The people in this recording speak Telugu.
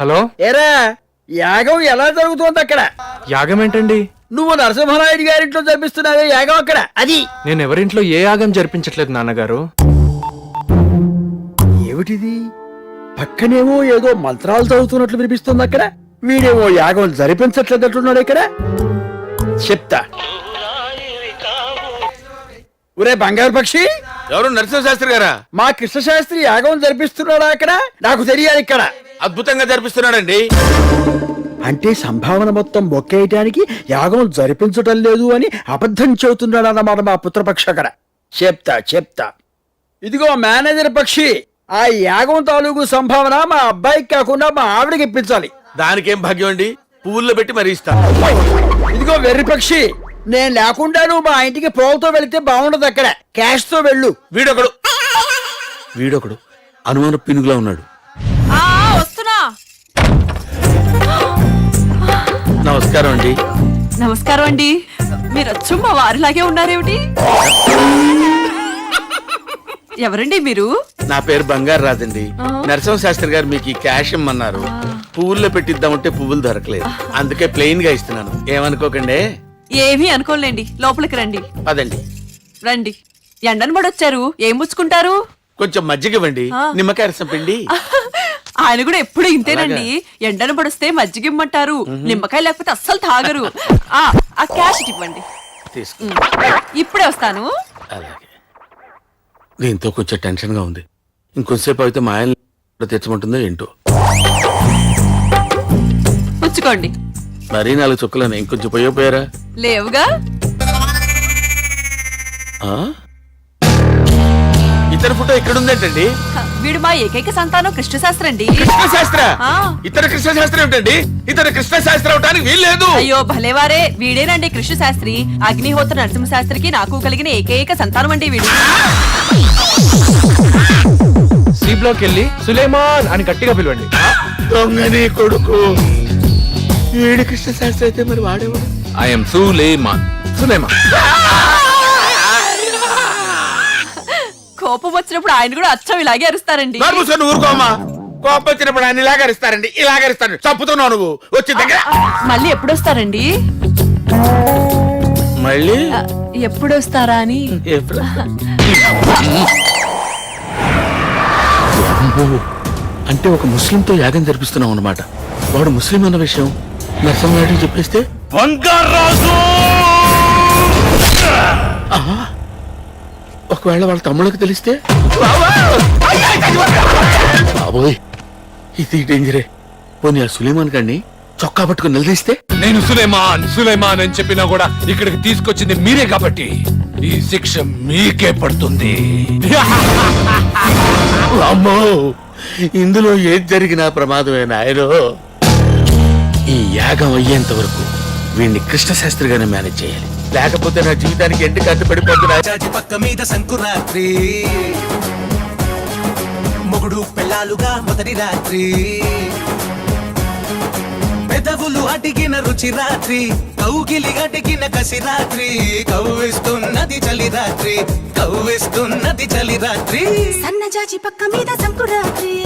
హలో. ఏరా యాగం ఎలా జరుగుతోంది అక్కడ? యాగం ఏంటండి? నువ్వు నరసింహనాయుడు గారింట్లో జరిపిస్తున్నావే యాగం అక్కడ, అది. నేను ఎవరింట్లో ఏ యాగం జరిపించట్లేదు నాన్నగారు. ఏమిటిది? పక్కనేమో ఏదో మంత్రాలు చదువుతున్నట్లు వినిపిస్తుంది అక్కడ. వీడేమో యాగం జరిపించట్లేదట్లున్నాడు ఇక్కడ. చెప్తా. ఒరే బంగారు పక్షి, ఎవరు? నరసింహశాస్త్రి గారా? మా కృష్ణశాస్త్రి యాగం జరిపిస్తున్నాడా అక్కడ? నాకు తెలియాలి ఇక్కడ. అద్భుతంగా జరిపిస్తున్నాడండి. అంటే సంభావన మొత్తం మొక్కేయటానికి యాగం జరిపించటం లేదు అని అబద్ధం చెబుతున్నాడు అన్నమాట మా పుత్రపక్ష అక్కడ. చెప్తా. ఇదిగో మేనేజర్ పక్షి, ఆ యాగం తాలూకు సంభావన మా అబ్బాయికి కాకుండా మా ఆవిడకి ఇప్పించాలి. దానికేం భాగ్యం అండి, పువ్వుల్లో పెట్టి మరీ ఇస్తా. ఇదిగో వెర్రి పక్షి, నేను లేకుండా నువ్వు మా ఇంటికి పోల్తో వెళితే బాగుండదు. అక్కడ క్యాష్ తో వెళ్ళు. వీడొకడు అనుమాన పినుగులా ఉన్నాడు. వస్తున్నా. నమస్కారం అండి. నమస్కారం అండి. మీరు వచ్చు మా వారిలాగే ఉన్నారేమిటి? ఎవరండి మీరు? నా పేరు బంగారు రాజండి. నరసింహశాస్త్రి గారు మీకు ఈ క్యాష్ ఇమ్మన్నారు. పువ్వుల్లో పెట్టిద్దామంటే పువ్వులు దొరకలేదు, అందుకే ప్లెయిన్ గా ఇస్తున్నాను. ఏమనుకోకండి. ఏమీ అనుకోలేండి, లోపలికి రండి. పదండి. రండి. ఎండను పడొచ్చారు, ఏం ముచ్చుకుంటారు? కొంచెం మజ్జిగ ఇవ్వండి, నిమ్మకాయ రసం పిండి. ఆయన కూడా ఎప్పుడు ఇంతేనండి. ఎండను పడిస్తే మజ్జిగ ఇమ్మంటారు, నిమ్మకాయ లేకపోతే అస్సలు తాగరు. ఆ క్యాష్ ఇవ్వండి. ఇప్పుడే వస్తాను. అలాగే. దీంతో కొంచెం టెన్షన్ గా ఉంది. ఇంకొంతసేపు అయితే మా ఆయన తెచ్చమంటుందో ఏంటో. పుచ్చుకోండి. మరీ 4 చుక్కలని ఇంకొంచెం పోయారా? లేవుగా. ఇతర ఫోటో ఎక్కడుందేంటండి? వీడు మా ఏకైక సంతానం కృష్ణశాస్త్రి అండి. కృష్ణశాస్త్ర? ఇతర కృష్ణశాస్త్రి ఏమిటండి? ఇతర కృష్ణశాస్త్రి అవటానికి వీల్లేదు. అయ్యో భలేవారే, వీడేనండి కృష్ణశాస్త్రి. అగ్నిహోత్ర నరసింహశాస్త్రికి నాకు కలిగిన ఏకైక సంతానం అండి వీడు. సి బ్లాక్ వెళ్ళి సులేమాన్ అని గట్టిగా పిలవండి. దొంగని కొడుకు. వీడి కృష్ణశాస్త్రి అయితే మరి వాడేవాడు. ఐఎమ్ సులేమాన్. కోపం వచ్చినప్పుడు ఆయన కూడా అచ్చం ఇలాగే అరుస్తారండి. ఊరుకోమా. కోపం వచ్చినప్పుడు ఆయన ఇలాగరిస్తారండి, ఇలాగరిస్తాడు. చంపుతున్నావు నువ్వు. వచ్చి దగ్గర. మళ్ళీ ఎప్పుడు వస్తారండి? మళ్ళీ ఎప్పుడు వస్తారా అని. అంటే ఒక ముస్లింతో యాగం జరిపిస్తున్నాం అన్నమాట. వాడు ముస్లిం అన్న విషయం నరసింహనాయుడు చెప్పేస్తే ఒకవేళ వాళ్ళ తమ్ముళ్ళకి తెలిస్తే బాబోయ్, ఇది డేంజరే. పోనీ ఆ సులేమాన్ గారిని చొక్కా పట్టుకుని నిలదీస్తే? నేను సులేమాన్ అని చెప్పినా కూడా ఇక్కడికి తీసుకొచ్చింది మీరే కాబట్టి ఈ శిక్ష మీకే పడుతుంది. అమ్మో, ఇందులో ఏది జరిగినా ప్రమాదమే నాయనో. ఈ యాగం అయ్యేంత వరకు వీడిని కృష్ణశాస్త్రిగానే మేనేజ్ చేయాలి, లేకపోతే నా జీవితానికి ఎండి కట్టు పడిపోతుంది. పక్క మీద సంకురాత్రి, మొగుడు పెళ్ళాలుగా మొదటి రాత్రి, పెదవులు అడిగిన రుచి రాత్రి, కౌగిలి అడిగిన కసి రాత్రి, కవ్విస్తున్నది చలి రాత్రి, కవ్విస్తున్నది చలి రాత్రి, సన్నజాజి పక్క మీద సంకురాత్రి.